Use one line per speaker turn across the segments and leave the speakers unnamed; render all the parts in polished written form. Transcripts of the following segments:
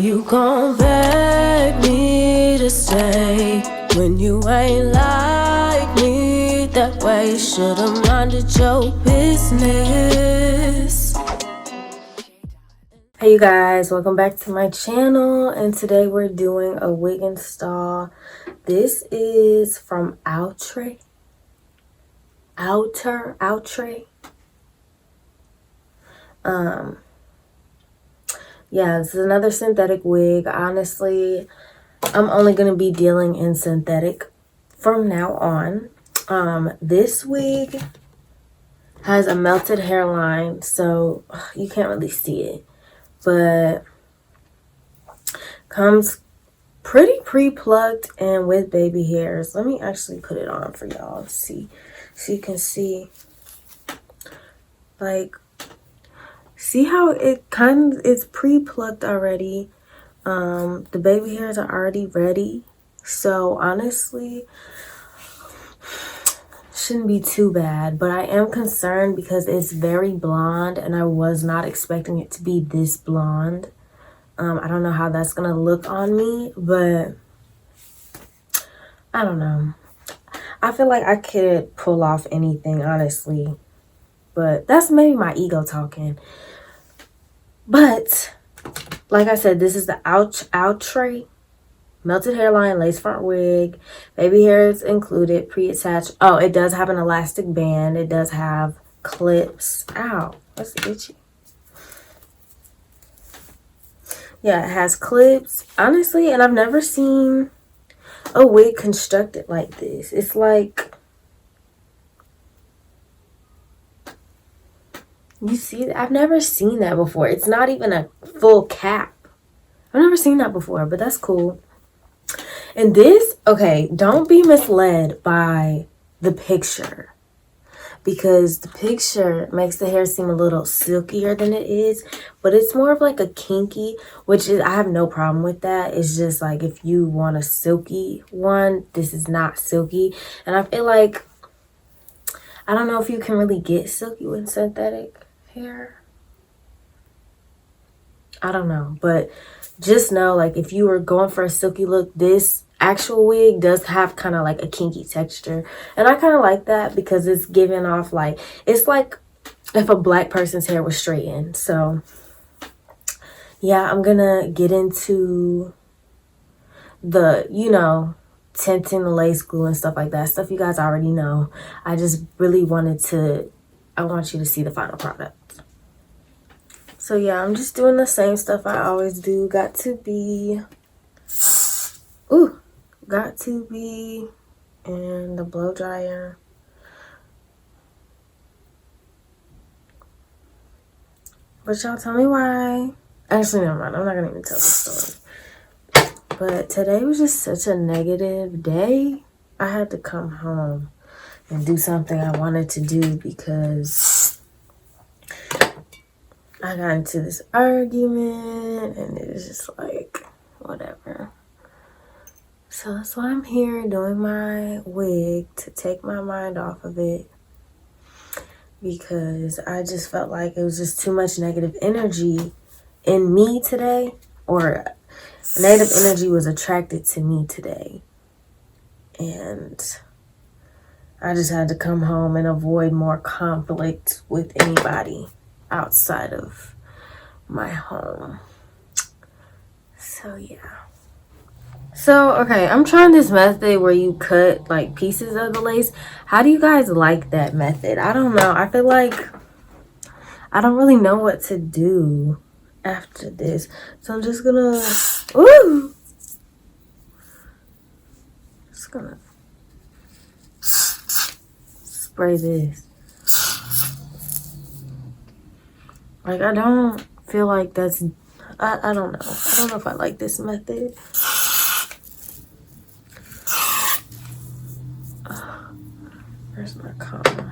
you gon' beg me to stay when you ain't like me that way? Should've minded your business. Hey you guys, welcome back to my channel, and today we're doing a wig install. This is from Outre. Yeah, this is another synthetic wig. Honestly, I'm only gonna be dealing in synthetic from now on. This wig has a melted hairline, so you can't really see it, but comes pretty pre-plucked and with baby hairs. Let me actually put it on for y'all, see, so you can see, like, see how it kind of is pre-plucked already. The baby hairs are already ready, so honestly shouldn't be too bad. But I am concerned because it's very blonde and I was not expecting it to be this blonde. I don't know how that's gonna look on me, but I don't know. I feel like I could pull off anything, honestly, but that's maybe my ego talking. But like I said, this is the Outre melted hairline lace front wig, baby hairs included, pre-attached. Oh, it does have an elastic band. It does have clips. Ow, that's itchy. Yeah, it has clips, honestly, and I've never seen a wig constructed like this. It's like, you see, I've never seen that before. It's not even a full cap. I've never seen that before, but that's cool. And this, okay, don't be misled by the picture, because the picture makes the hair seem a little silkier than it is, but it's more of like a kinky, which is, I have no problem with that. It's just like, if you want a silky one, this is not silky. And I feel like, I don't know if you can really get silky with synthetic hair. I don't know, but just know, like, if you were going for a silky look, this actual wig does have kind of like a kinky texture, and I kind of like that because it's giving off like, it's like if a black person's hair was straightened. So yeah, I'm gonna get into the, you know, tinting the lace glue and stuff like that, stuff you guys already know. I just really wanted to, I want you to see the final product. So yeah, I'm just doing the same stuff I always do. Got to be in the blow dryer. But y'all tell me why. Actually, never mind. I'm not gonna even tell the story. But today was just such a negative day. I had to come home and do something I wanted to do because I got into this argument and it was just like, whatever. So that's why I'm here doing my wig, to take my mind off of it, because I just felt like it was just too much negative energy in me today, or negative energy was attracted to me today. And I just had to come home and avoid more conflict with anybody outside of my home. So yeah. So, okay, I'm trying this method where you cut like pieces of the lace. How do you guys like that method? I don't know. I feel like I don't really know what to do after this. So I'm just gonna, just gonna spray this. Like, I don't feel like that's, I don't know. I don't know if I like this method. Where's my comb?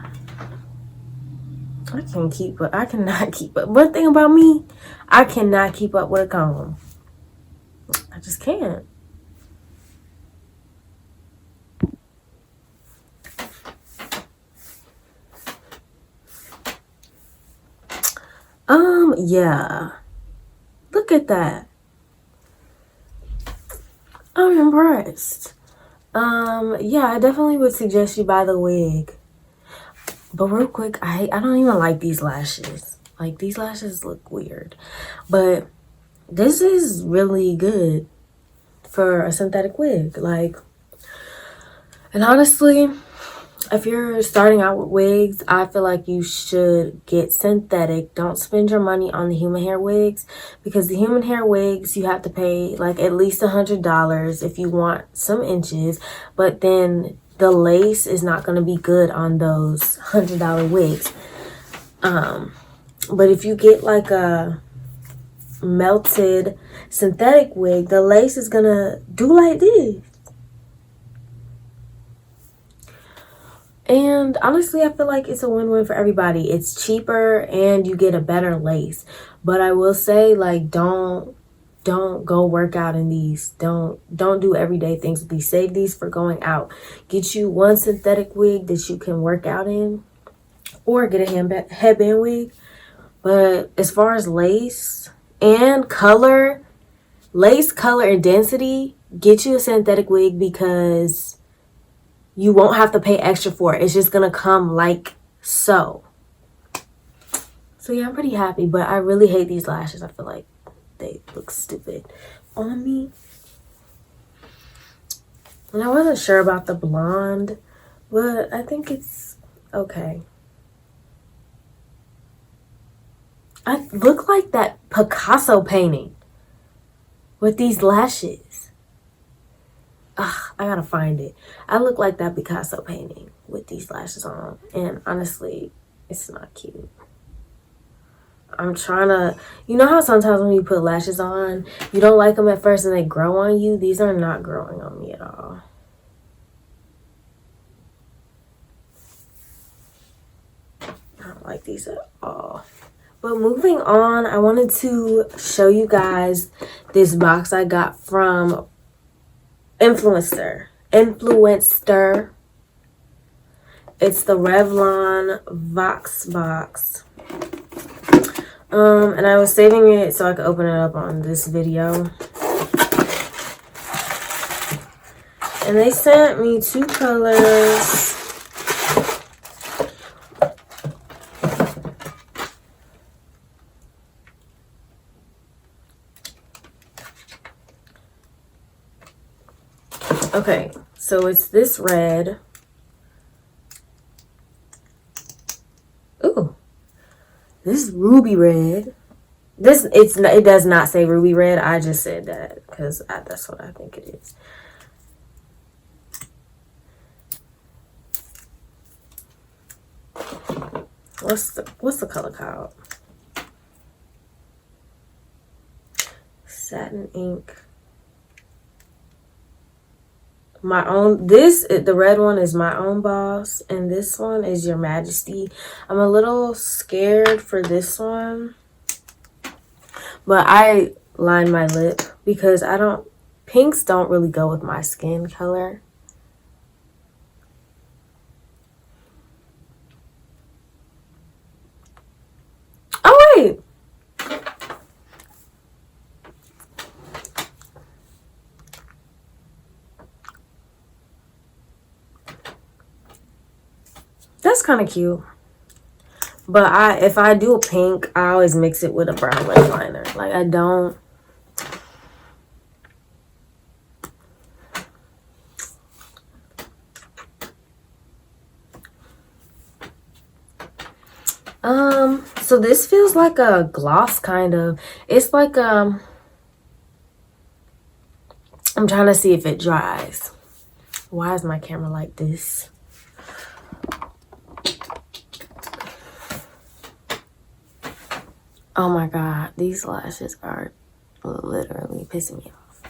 I cannot keep up. One thing about me, I cannot keep up with a comb. I just can't. Yeah. Look at that. I'm impressed. Yeah, I definitely would suggest you buy the wig. But real quick, I don't even like these lashes. Like, these lashes look weird. But this is really good for a synthetic wig. Like, and honestly, if you're starting out with wigs, I feel like you should get synthetic. Don't spend your money on the human hair wigs, because the human hair wigs, you have to pay like at least $100 if you want some inches. But then the lace is not going to be good on those $100 wigs. But if you get like a melted synthetic wig, the lace is going to do like this. And honestly, I feel like it's a win-win for everybody. It's cheaper and you get a better lace. But I will say, like, don't go work out in these. Don't do everyday things with these. Save these for going out. Get you one synthetic wig that you can work out in, or get a headband wig. But as far as lace and color, lace, color, and density, get you a synthetic wig, because you won't have to pay extra for it. It's just going to come like so. So yeah, I'm pretty happy. But I really hate these lashes. I feel like they look stupid on me. And I wasn't sure about the blonde, but I think it's okay. I look like that Picasso painting with these lashes. Ugh, I gotta find it. I look like that Picasso painting with these lashes on. And honestly, it's not cute. I'm trying to... You know how sometimes when you put lashes on, you don't like them at first and they grow on you? These are not growing on me at all. I don't like these at all. But moving on, I wanted to show you guys this box I got from Influenster. It's the Revlon Vox box. And I was saving it so I could open it up on this video. And they sent me 2 colors. Okay, so it's this red. Ooh, this is ruby red. It does not say ruby red. I just said that because that's what I think it is. What's the color called? Satin ink. My own, the red one is My Own Boss, and this one is Your Majesty. I'm a little scared for this one, but I line my lip because pinks don't really go with my skin color. Oh wait, that's kind of cute. But if I do a pink, I always mix it with a brown lip liner. Like, I don't... So this feels like a gloss, kind of. It's like, I'm trying to see if it dries. Why is my camera like this? Oh my God, these lashes are literally pissing me off.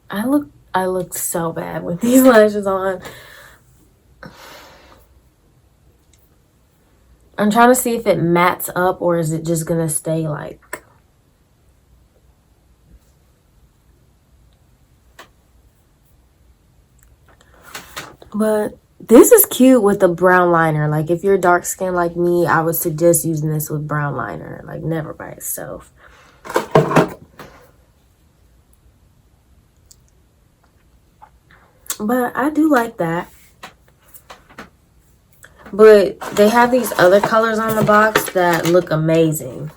I look so bad with these lashes on. I'm trying to see if it mattes up or is it just gonna stay like... But this is cute with the brown liner. Like, if you're dark skinned like me, I would suggest using this with brown liner. Like, never by itself. But I do like that. But they have these other colors on the box that look amazing.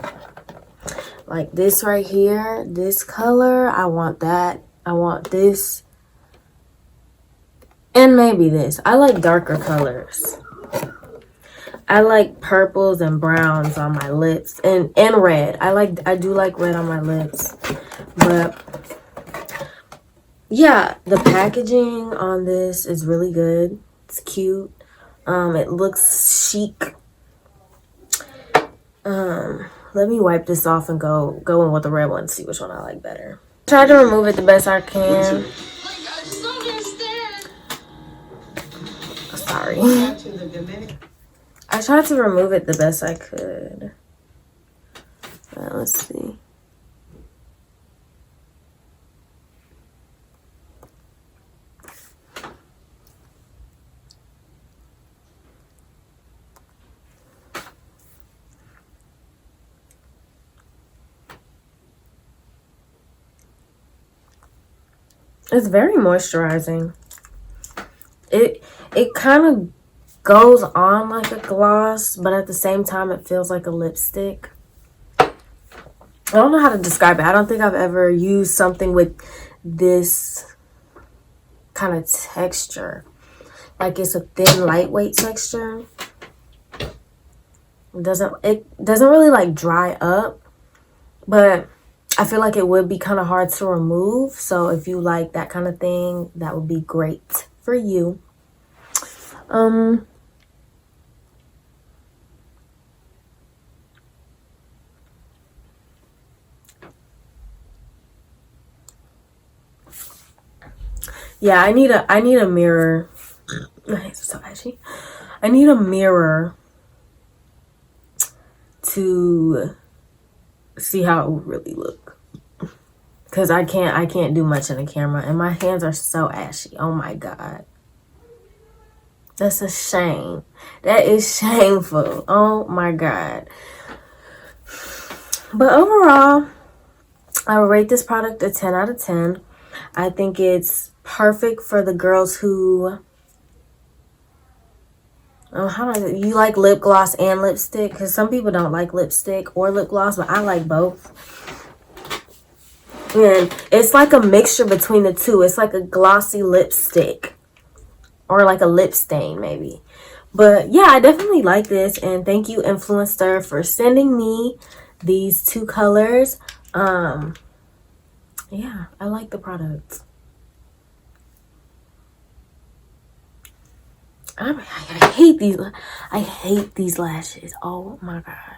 Like this right here, this color, I want that. I want this. And maybe this. I like darker colors. I like purples and browns on my lips. And red. I do like red on my lips. But yeah, the packaging on this is really good. It's cute. It looks chic. Let me wipe this off and go in with the red one, see which one I like better. Try to remove it the best I can. Sorry. I tried to remove it the best I could. Let's see. It's very moisturizing. It kind of goes on like a gloss, but at the same time it feels like a lipstick. I don't know how to describe it. I don't think I've ever used something with this kind of texture. Like it's a thin, lightweight texture. It doesn't really like dry up, but I feel like it would be kind of hard to remove. So if you like that kind of thing, that would be great for you. Yeah, I need a mirror. My hands are so ashy. I need a mirror to see how it would really look. Cause I can't do much in the camera, and my hands are so ashy. Oh my god, that's a shame. That is shameful. Oh my god. But overall, I would rate this product a 10 out of 10. I think it's perfect for the girls who you like lip gloss and lipstick, because some people don't like lipstick or lip gloss, but I like both. And it's like a mixture between the two. It's like a glossy lipstick or like a lip stain maybe. But yeah, I definitely like this, and thank you Influenster for sending me these two colors. Yeah, I like the product. I hate these. I hate these lashes. Oh my god.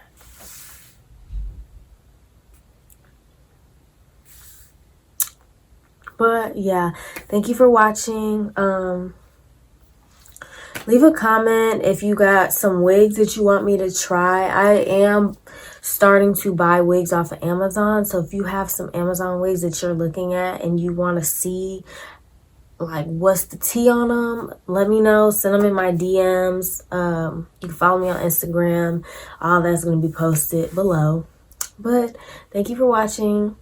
But yeah, thank you for watching. Leave a comment if you got some wigs that you want me to try. I am starting to buy wigs off of Amazon. So if you have some Amazon wigs that you're looking at and you want to see like what's the tea on them, let me know. Send them in my DMs. You can follow me on Instagram. All that's going to be posted below. But thank you for watching.